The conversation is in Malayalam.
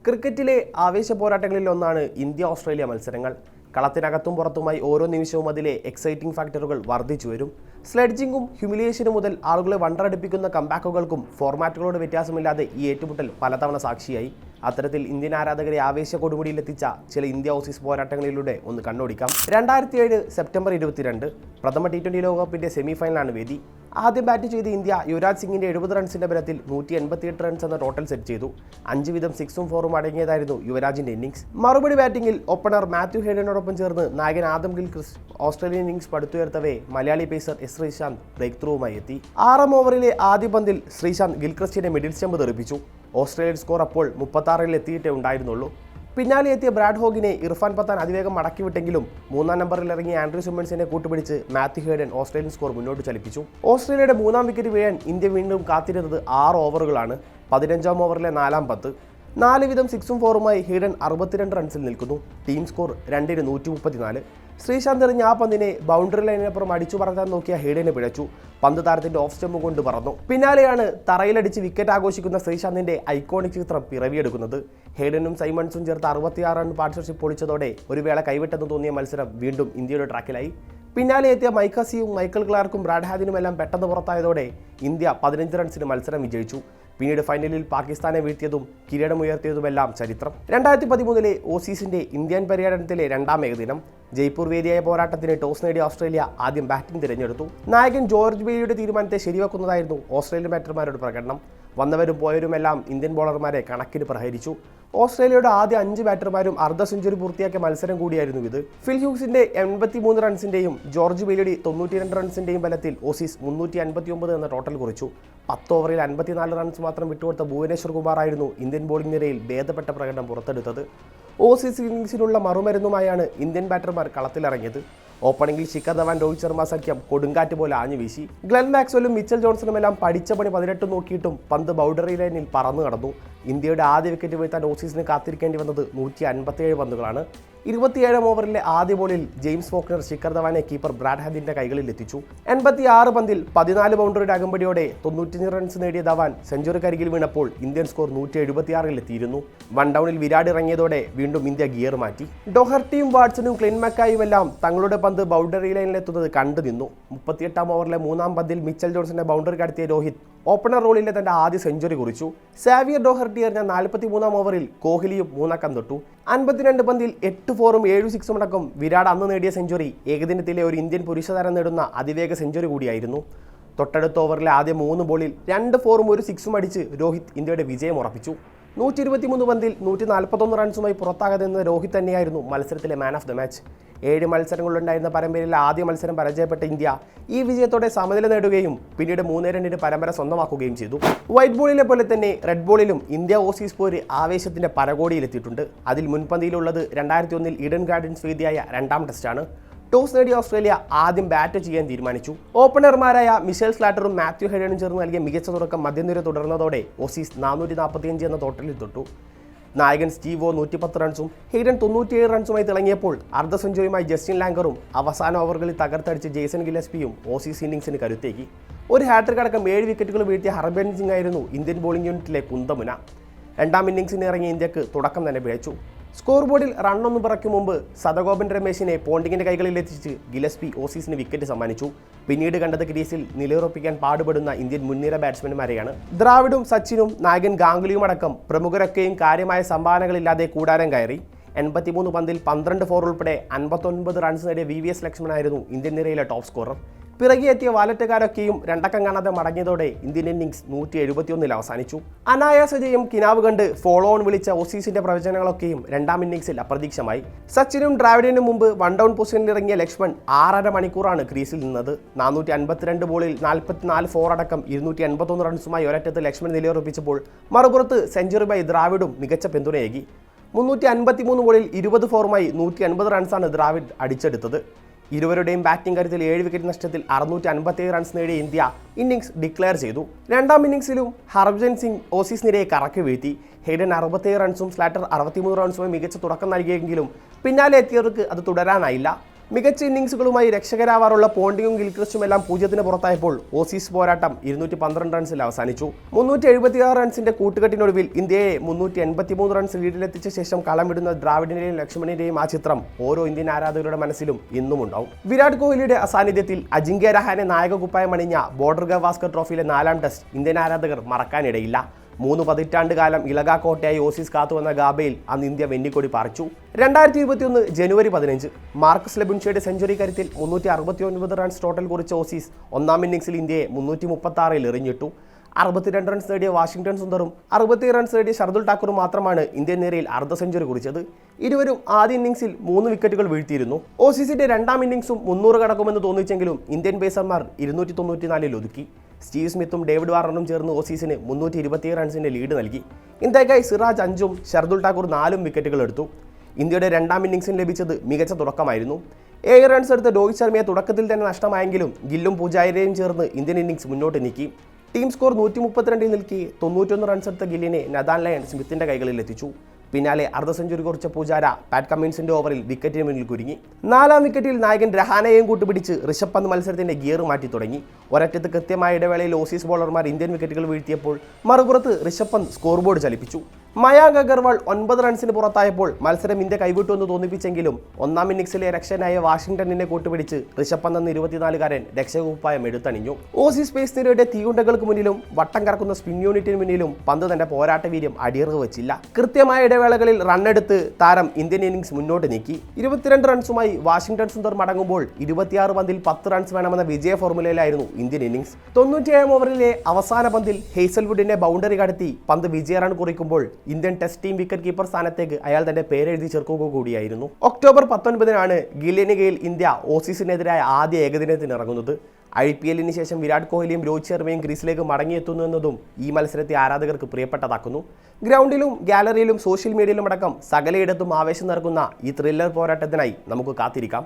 ക്രിക്കറ്റിലെ ആവേശ പോരാട്ടങ്ങളിൽ ഒന്നാണ് ഇന്ത്യ-ഓസ്ട്രേലിയ മത്സരങ്ങൾ. കളത്തിനകത്തും പുറത്തുമായി ഓരോ നിമിഷവും അതിലെ എക്സൈറ്റിംഗ് ഫാക്ടറുകൾ വർദ്ധിച്ചു വരും. സ്ലെഡ്ജിങ്ങും ഹ്യൂമിലിയേഷനും മുതൽ ആളുകളെ വണ്ടറടിപ്പിക്കുന്ന കംബാക്കുകൾക്കും ഫോർമാറ്റുകളോട് വ്യത്യാസമില്ലാതെ ഈ ഏറ്റുമുട്ടൽ പലതവണ സാക്ഷിയായി. അത്തരത്തിൽ ഇന്ത്യൻ ആരാധകരെ ആവേശ കൊടുമുടിയിലെത്തിച്ച ചില ഇന്ത്യ ഓസീസ് പോരാട്ടങ്ങളിലൂടെ ഒന്ന് കണ്ണോടിക്കാം. 2007 സെപ്റ്റംബർ 22 പ്രഥമ T20 ലോകകപ്പിന്റെ സെമിഫൈനലാണ് വേദി. ആദ്യം ബാറ്റ് ചെയ്ത ഇന്ത്യ യുവരാജ് സിംഗിന്റെ 70 റൺസിന്റെ ബലത്തിൽ 188 റൺസ് എന്ന ടോട്ടൽ സെറ്റ് ചെയ്തു. 5 വീതം 6ഉം 4ഉം അടങ്ങിയതായിരുന്നു യുവരാജിന്റെ ഇന്നിംഗ്സ്. മറുപടി ബാറ്റിംഗിൽ ഓപ്പണർ മാത്യു ഹേഡനോടൊപ്പം ചേർന്ന് നായകൻ ആദം ഗിൽക്രിസ്റ്റ് ഓസ്ട്രേലിയൻ ഇന്നിംഗ്സ് പടുത്തുയർത്തവേ Malayali pacer S Sreesanth break ത്രൂവുമായി എത്തി. 6ാം ഓവറിലെ ആദ്യ പന്തിൽ ശ്രീശാന്ത് ഗിൽക്രിസ്റ്റിന്റെ മിഡിൽ സ്റ്റമ്പ് തെറിപ്പിച്ചു. ഓസ്ട്രേലിയൻ സ്കോർ അപ്പോൾ 36 എത്തിയിട്ടേ ഉണ്ടായിരുന്നുള്ളൂ. പിന്നാലെ എത്തിയ ബ്രാഡ് ഹോഗിനെ ഇർഫാൻ പത്താൻ അതിവേഗം മടക്കിവിട്ടെങ്കിലും 3ാം നമ്പറിൽ ഇറങ്ങിയ ആൻഡ്രൂ സിമ്മൺസിനെ കൂട്ടുപിടിച്ച് മാത്യു ഹേഡൻ ഓസ്ട്രേലിയൻ സ്കോർ മുന്നോട്ട് ചലിപ്പിച്ചു. ഓസ്ട്രേലിയയുടെ 3ാം വിക്കറ്റ് വീഴാൻ ഇന്ത്യ വീണ്ടും കാത്തിരുന്നത് 6 ഓവറുകളാണ്. 15ാം ഓവറിലെ 4ാം പന്ത് 4 വീതം 6ഉം 4ഉമായി ഹേഡൻ 62 റൺസിൽ നിൽക്കുന്നു. Team score 2-134. ശ്രീശാന്ത് എറിഞ്ഞ ആ പന്തിനെ ബൗണ്ടറി ലൈനിനപ്പുറം അടിച്ചു പറത്താൻ നോക്കിയ ഹേഡനെ പിഴച്ചു. പന്ത് താരത്തിന്റെ ഓഫ് സ്റ്റമ്പ് കൊണ്ട് പറന്നു. പിന്നാലെയാണ് തറയിലടിച്ച് വിക്കറ്റ് ആഘോഷിക്കുന്ന ശ്രീശാന്തിന്റെ ഐക്കോണിക് ചിത്രം പിറവിയെടുക്കുന്നത്. ഹേഡനും സൈമൺസും ചേർത്ത് 66 റൺ പാർട്ണർഷിപ്പ് പൊളിച്ചതോടെ ഒരു വേള കൈവിട്ടെന്ന് തോന്നിയ മത്സരം വീണ്ടും ഇന്ത്യയുടെ ട്രാക്കിലായി. പിന്നാലെ എത്തിയ മൈക്കസിയും മൈക്കൽ ക്ലാർക്കും ബ്രാഡ് ഹാദിനുമെല്ലാം പെട്ടെന്ന് പുറത്തായതോടെ ഇന്ത്യ 15 റൺസിന് മത്സരം വിജയിച്ചു. പിന്നീട് ഫൈനലിൽ പാകിസ്ഥാനെ വീഴ്ത്തിയതും കിരീടമുയർത്തിയതുമെല്ലാം ചരിത്രം. 2013 ഓസീസിന്റെ ഇന്ത്യൻ പര്യടനത്തിലെ 2ാം ഏകദിനം. ജയ്പൂർ വേദിയായ പോരാട്ടത്തിന് ടോസ് നേടിയ ഓസ്ട്രേലിയ ആദ്യം ബാറ്റിംഗ് തിരഞ്ഞെടുത്തു. നായകൻ ജോർജ് ബെയ്ലിയുടെ തീരുമാനത്തെ ശരിവെക്കുന്നതായിരുന്നു ഓസ്ട്രേലിയൻ ബാറ്റർമാരുടെ പ്രകടനം. വന്നവരും പോയവരുമെല്ലാം ഇന്ത്യൻ ബോളർമാരെ കണക്കിന് പ്രഹരിച്ചു. ഓസ്ട്രേലിയയുടെ ആദ്യ 5 ബാറ്റർമാരും അർദ്ധ സെഞ്ചുറി പൂർത്തിയാക്കിയ മത്സരം കൂടിയായിരുന്നു ഇത്. ഫിൽ ഹ്യൂസിന്റെ 83 റൺസിന്റെയും ജോർജ് ബെയ്ലിയുടെ 92 റൺസിന്റെയും ബലത്തിൽ ഓസീസ് 359 എന്ന ടോട്ടൽ കുറിച്ചു. 10 ഓവറിൽ 54 റൺസ് മാത്രം വിട്ടുകൊടുത്ത ഭുവനേശ്വർ കുമാറായിരുന്നു ഇന്ത്യൻ ബോളിംഗ് നിരയിൽ ഭേദപ്പെട്ട പ്രകടനം പുറത്തെടുത്തത്. ഓസീസ് ഇന്നിംഗ്സിനുള്ള മറുമരുന്നുമായാണ് ഇന്ത്യൻ ബാറ്റർമാർ കളത്തിലിറങ്ങിയത്. ഓപ്പണിംഗിൽ ശിഖർ ധവാൻ രോഹിത് ശർമ്മ സഖ്യം കൊടുങ്കാറ്റ് പോലെ ആഞ്ഞു വീശി. ഗ്ലെൻ മാക്സ്വെല്ലും മിച്ചൽ ജോൺസണുമെല്ലാം പഠിച്ച പണി 18 നോക്കിയിട്ടും പന്ത് ബൗണ്ടറി ലൈനിൽ പറന്നു കടന്നു. ഇന്ത്യയുടെ ആദ്യ വിക്കറ്റ് വീഴ്ത്താൻ ഓസീസിന് കാത്തിരിക്കേണ്ടി വന്നത് 157 പന്തുകളാണ്. 27ാം ഓവറിലെ ആദ്യ ബോളിൽ ജെയിംസ് ഫോക്നർ ശിഖർ ധവാനെ കീപ്പർ ബ്രാഡ് ഹാദിന്റെ കൈകളിൽ എത്തിച്ചു. 86 പന്തിൽ 14 ബൗണ്ടറിയുടെ അകമ്പടിയോടെ 95 റൺസ് നേടിയ ധവാൻ സെഞ്ചുറിക്കരികിൽ വീണപ്പോൾ ഇന്ത്യൻ സ്കോർ 176 എത്തിയിരുന്നു. 1 ഡൗണിൽ വിരാട് ഇറങ്ങിയതോടെ വീണ്ടും ഇന്ത്യ ഗിയർ മാറ്റി. ഡോഹർട്ടിയും വാട്സണും ക്ലിൻ മക്കായുമെല്ലാം തങ്ങളുടെ പന്ത് ബൗണ്ടറി ലൈനിലെത്തുന്നത് കണ്ടു നിന്നു. 38ാം ഓവറിലെ 3ാം പന്തിൽ മിച്ചൽ ജോൺസന്റെ ബൗണ്ടറി കടത്തിയ രോഹിത് ഓപ്പണർ റോളിലെ തന്റെ ആദ്യ സെഞ്ചുറി കുറിച്ചു. സാവിയർ ഡോഹർട്ടി എറിഞ്ഞ 43ാം ഓവറിൽ കോഹ്ലിയും 3 അക്കം തൊട്ടു. 52 പന്തിൽ 8 4ഉം 7 6ഉം അടക്കം വിരാട് അന്ന് നേടിയ സെഞ്ചുറി ഏകദിനത്തിലെ ഒരു ഇന്ത്യൻ പുരുഷ താരം നേടുന്ന അതിവേഗ സെഞ്ചുറി കൂടിയായിരുന്നു. തൊട്ടടുത്ത ഓവറിലെ ആദ്യ 3 ബോളിൽ 2 4ഉം 1 6ഉം അടിച്ച് രോഹിത് ഇന്ത്യയുടെ വിജയം ഉറപ്പിച്ചു. 123 പന്തിൽ 141 റൺസുമായി പുറത്താകാതെ നിന്ന രോഹിത് തന്നെയായിരുന്നു മത്സരത്തിലെ മാൻ ഓഫ് ദ മാച്ച്. 7 മത്സരങ്ങളുണ്ടായിരുന്ന പരമ്പരയിലെ ആദ്യ മത്സരം പരാജയപ്പെട്ട ഇന്ത്യ ഈ വിജയത്തോടെ സമനില നേടുകയും പിന്നീട് 3-2 പരമ്പര സ്വന്തമാക്കുകയും ചെയ്തു. വൈറ്റ് ബോളിലെ പോലെ തന്നെ റെഡ് ബോളിലും ഇന്ത്യ ഓസീസ് പോര് ആവേശത്തിന്റെ പരകോടിയിലെത്തിയിട്ടുണ്ട്. അതിൽ മുൻപന്തിയിലുള്ളത് 2001 ഈഡൻ ഗാർഡൻസ് വേദിയായ 2ാം ടെസ്റ്റാണ്. ടോസ് നേടിയ ഓസ്ട്രേലിയ ആദ്യം ബാറ്റ് ചെയ്യാൻ തീരുമാനിച്ചു. ഓപ്പണർമാരായ മിഷേൽ സ്ലാറ്ററും മാത്യു ഹെഡനും ചേർന്ന് നൽകിയ മികച്ച തുടക്കം മധ്യനിര തുടർന്നതോടെ ഓസീസ് 445 എന്ന ടോട്ടലിൽ തൊട്ടു. നായകൻ സ്റ്റീവോ 110 റൺസും ഹെയ്ഡൻ 97 റൺസുമായി തിളങ്ങിയപ്പോൾ അർദ്ധ സെഞ്ചുറിയുമായി ജസ്റ്റിൻ ലാംഗറും അവസാന ഓവറുകളിൽ തകർത്തടിച്ച് ജേസൺ ഗില്ലസ്പിയും ഓസീസ് ഇന്നിംഗ്സിന് കരുത്തേക്കി. ഒരു ഹാട്രിക് അടക്കം 7 വിക്കറ്റുകൾ വീഴ്ത്തിയ ഹർഭജൻ സിംഗ് ആയിരുന്നു ഇന്ത്യൻ ബോളിംഗ് യൂണിറ്റിലെ കുന്തമുന. 2ാം ഇന്നിംഗ്സിന് ഇറങ്ങിയ ഇന്ത്യക്ക് തുടക്കം തന്നെ പിഴച്ചു. സ്കോർ ബോർഡിൽ റണ്ണൊന്നും പിറക്കും മുമ്പ് സദഗോപൻ രമേശിനെ പോണ്ടിങ്ങിന്റെ കൈകളിൽ എത്തിച്ച് ഗില്ലസ്പി ഓസീസിന് വിക്കറ്റ് സമ്മാനിച്ചു. പിന്നീട് കണ്ടത് ക്രീസിൽ നിലയുറപ്പിക്കാൻ പാടുപെടുന്ന ഇന്ത്യൻ മുൻനിര ബാറ്റ്സ്മാൻമാരെയാണ്. ദ്രാവിഡും സച്ചിനും നായകൻ ഗാംഗുലിയും അടക്കം പ്രമുഖരൊക്കെയും കാര്യമായ സംഭാവനകളില്ലാതെ കൂടാരം കയറി. 83 പന്തിൽ 12 4 ഉൾപ്പെടെ 59 റൺസ് നേടിയ VVS ലക്ഷ്മണായിരുന്നു ഇന്ത്യൻ നിരയിലെ ടോപ്പ് സ്കോറർ. പിറകിയെത്തിയ വാലറ്റുകാരൊക്കെയും 2 അക്കം കാണാതെ മടങ്ങിയതോടെ ഇന്ത്യൻ ഇന്നിംഗ്സ് 171 അവസാനിച്ചു. അനായാസ ജയം കിനാവ് കണ്ട് ഫോളോ ഓൺ വിളിച്ച ഓസീസിന്റെ പ്രവചനങ്ങളൊക്കെയും 2ാം ഇന്നിംഗ്സിൽ അപ്രതീക്ഷമായി. സച്ചിനും ദ്രാവിഡിനും മുമ്പ് 1 ഡൗൺ പൊസിഷനിൽ ഇറങ്ങിയ ലക്ഷ്മൺ 6.5 മണിക്കൂറാണ് ക്രീസിൽ നിന്നത്. 452 ബോളിൽ 44 4 അടക്കം 281 റൺസുമായി ഒരറ്റത്ത് ലക്ഷ്മൺ നിലയുറപ്പിച്ചപ്പോൾ മറുപുറത്ത് സെഞ്ചുറി ബൈ ദ്രാവിഡും മികച്ച പിന്തുണയേകി. 353 ബോളിൽ 20 4ഉമായി 180 റൺസാണ് ദ്രാവിഡ് അടിച്ചെടുത്തത്. ഇരുവരുടെയും ബാറ്റിംഗ് കാര്യത്തിൽ 7 വിക്കറ്റ് നഷ്ടത്തിൽ 657 റൺസ് നേടിയ ഇന്ത്യ ഇന്നിംഗ്സ് ഡിക്ലെയർ ചെയ്തു. 2ാം ഇന്നിംഗ്സിലും ഹർഭജൻ സിംഗ് ഓസീസ് നിരയെ കറക്കി വീഴ്ത്തി. ഹെയ്ഡൻ 67 റൺസും സ്ലാറ്റർ 63 റൺസുമായി മികച്ച തുടക്കം നൽകിയെങ്കിലും പിന്നാലെ എത്തിയവർക്ക് അത് തുടരാനായില്ല. മികച്ച ഇന്നിംഗ്സുകളുമായി രക്ഷകരാവാറുള്ള പോണ്ടിങ്ങും ഗിൽക്രിസ്റ്റും എല്ലാം 0-ന് പുറത്തായപ്പോൾ ഓസീസ് പോരാട്ടം 212 റൺസിൽ അവസാനിച്ചു. 376 റൺസിന്റെ കൂട്ടുകെട്ടിനൊടുവിൽ ഇന്ത്യയെ 383 റൺസ് ലീഡിലെത്തിച്ച ശേഷം കളമിടുന്ന ദ്രാവിഡിന്റെയും ലക്ഷ്മണിന്റെയും ആ ചിത്രം ഓരോ ഇന്ത്യൻ ആരാധകരുടെ മനസ്സിലും ഇന്നും ഉണ്ടാവും. വിരാട് കോഹ്ലിയുടെ അസാന്നിധ്യത്തിൽ അജിങ്ക്യ രഹാനെ നായക കുപ്പായം അണിഞ്ഞ ബോർഡർ ഗവാസ്കർ ട്രോഫിയിലെ 4ാം ടെസ്റ്റ് ഇന്ത്യൻ ആരാധകർ മറക്കാനിടയില്ല. 3 പതിറ്റാണ്ട് കാലം ഇളകാക്കോട്ടയായി ഓസീസ് കാത്തുവന്ന ഗാബയിൽ അന്ന് ഇന്ത്യ വെന്നിക്കൊടി പാറിച്ചു. 2021 ജനുവരി 15 മാർക്കസ് ലെബുൻഷയുടെ സെഞ്ചുറി കരുത്തിൽ 369 റൺസ് ടോട്ടൽ കുറിച്ച ഓസീസ് 1-ാം ഇന്നിംഗ്സിൽ ഇന്ത്യയെ 336 എറിഞ്ഞിട്ടു. 62 റൺസ് നേടിയ വാഷിംഗ്ടൺ സുന്ദറും 67 റൺസ് നേടിയ ഷർദുൽ ഠാക്കൂറും മാത്രമാണ് ഇന്ത്യൻ നിരയിൽ അർദ്ധ സെഞ്ചുറി കുറിച്ചത്. ഇരുവരും ആദ്യ ഇന്നിംഗ്സിൽ 3 വിക്കറ്റുകൾ വീഴ്ത്തിയിരുന്നു. ഓസീസിന്റെ 2-ാം ഇന്നിംഗ്സും 300 കടക്കുമെന്ന് തോന്നിച്ചെങ്കിലും ഇന്ത്യൻ പേസർമാർ 294 ഒതുക്കി. സ്റ്റീവ് സ്മിത്തും ഡേവിഡ് വാർണറും ചേർന്ന് ഓസീസിന് 327 റൺസിന്റെ ലീഡ് നൽകി. ഇന്ത്യക്കായി സിറാജ് 5ഉം ഷർദുൽ ഠാക്കൂർ 4 വിക്കറ്റുകൾ എടുത്തു. ഇന്ത്യയുടെ 2-ാം ഇന്നിംഗ്സിന് ലഭിച്ചത് മികച്ച തുടക്കമായിരുന്നു. 7 റൺസ് എടുത്ത രോഹിത് ശർമ്മയെ തുടക്കത്തിൽ തന്നെ നഷ്ടമായെങ്കിലും ഗില്ലും പൂജാരയും ചേർന്ന് ഇന്ത്യൻ ഇന്നിംഗ്സ് മുന്നോട്ട് നീക്കി. ടീം സ്കോർ 132 നിൽക്കി 91 റൺസ് എടുത്ത ഗില്ലിനെ നഥാൻ ലയൺ സ്മിത്തിന്റെ കൈകളിൽ എത്തിച്ചു. പിന്നാലെ അർദ്ധ സെഞ്ചുറി കുറിച്ച പൂജാര പാറ്റ് കമ്മിൻസിന്റെ ഓവറിൽ വിക്കറ്റിന് മുന്നിൽ കുരുങ്ങി. 4-ാം വിക്കറ്റിൽ നായകൻ രഹാനെയും കൂട്ടുപിടിച്ച് ഋഷഭ് പന്ത് മത്സരത്തിന്റെ ഗിയർ മാറ്റി തുടങ്ങി. ഒരറ്റത്ത് കൃത്യമായ ഇടവേളയിൽ ഓസീസ് ബോളർമാർ ഇന്ത്യൻ വിക്കറ്റുകൾ വീഴ്ത്തിയപ്പോൾ മറുപുറത്ത് ഋഷഭ് പന്ത് സ്കോർ ബോർഡ് ചലിപ്പിച്ചു. മയാങ്ക് അഗർവാൾ 9 റൺസിന് പുറത്തായപ്പോൾ മത്സരം ഇന്ത്യ കൈവിട്ടുവെന്ന് തോന്നിപ്പിച്ചെങ്കിലും 1-ാം ഇന്നിംഗ്സിലെ രക്ഷകനായ വാഷിംഗ്ടണിനെ കൂട്ടുപിടിച്ച് ഋഷഭ് പന്ത് എന്ന 24-കാരൻ രക്ഷകുപ്പായം എടുത്തണിഞ്ഞു. ഓസീസ് പേസ് നിരയുടെ തീയുണ്ടകൾക്ക് മുന്നിലും വട്ടം കറക്കുന്ന സ്പിൻ യൂണിറ്റിന് മുന്നിലും പന്ത് തന്റെ പോരാട്ട വീര്യം അടിയറവ് വെച്ചില്ല. കൃത്യമായ ഇടവേളകളിൽ റണ്ണെടുത്ത് താരം ഇന്ത്യൻ ഇന്നിംഗ്സ് മുന്നോട്ട് നീക്കി. 22 റൺസുമായി വാഷിംഗ്ടൺ സുന്ദർ മടങ്ങുമ്പോൾ 26 പന്തിൽ 10 റൺസ് വേണമെന്ന വിജയ ഫോർമുലയിലായിരുന്നു ഇന്ത്യൻ ഇന്നിംഗ്സ്. 97 ഓവറിലെ അവസാന പന്തിൽ ഹേസൽവുഡിന്റെ ബൗണ്ടറി കടത്തി പന്ത് വിജയ റൺ കുറിക്കുമ്പോൾ Indian test team wicket keeper സ്ഥാനത്തേക്ക് അയാൾ തന്റെ പേരെഴുതി ചേർക്കുക കൂടിയായിരുന്നു. ഒക്ടോബർ 19-നാണ് ഗില്ലിന് കീഴിൽ ഇന്ത്യ ഓസീസിനെതിരായ ആദ്യ ഏകദിനത്തിന് ഇറങ്ങുന്നത്. IPL-ന് ശേഷം വിരാട് കോഹ്ലിയും രോഹിത് ശർമ്മയും ക്രീസിലേക്ക് മടങ്ങിയെത്തുന്നു എന്നതും ഈ മത്സരത്തെ ആരാധകർക്ക് പ്രിയപ്പെട്ടതാക്കുന്നു. ഗ്രൗണ്ടിലും ഗാലറിയിലും സോഷ്യൽ മീഡിയയിലും അടക്കം സകലയിടത്തും ആവേശം നിറക്കുന്ന ഈ ത്രില്ലർ പോരാട്ടത്തിനായി നമുക്ക് കാത്തിരിക്കാം.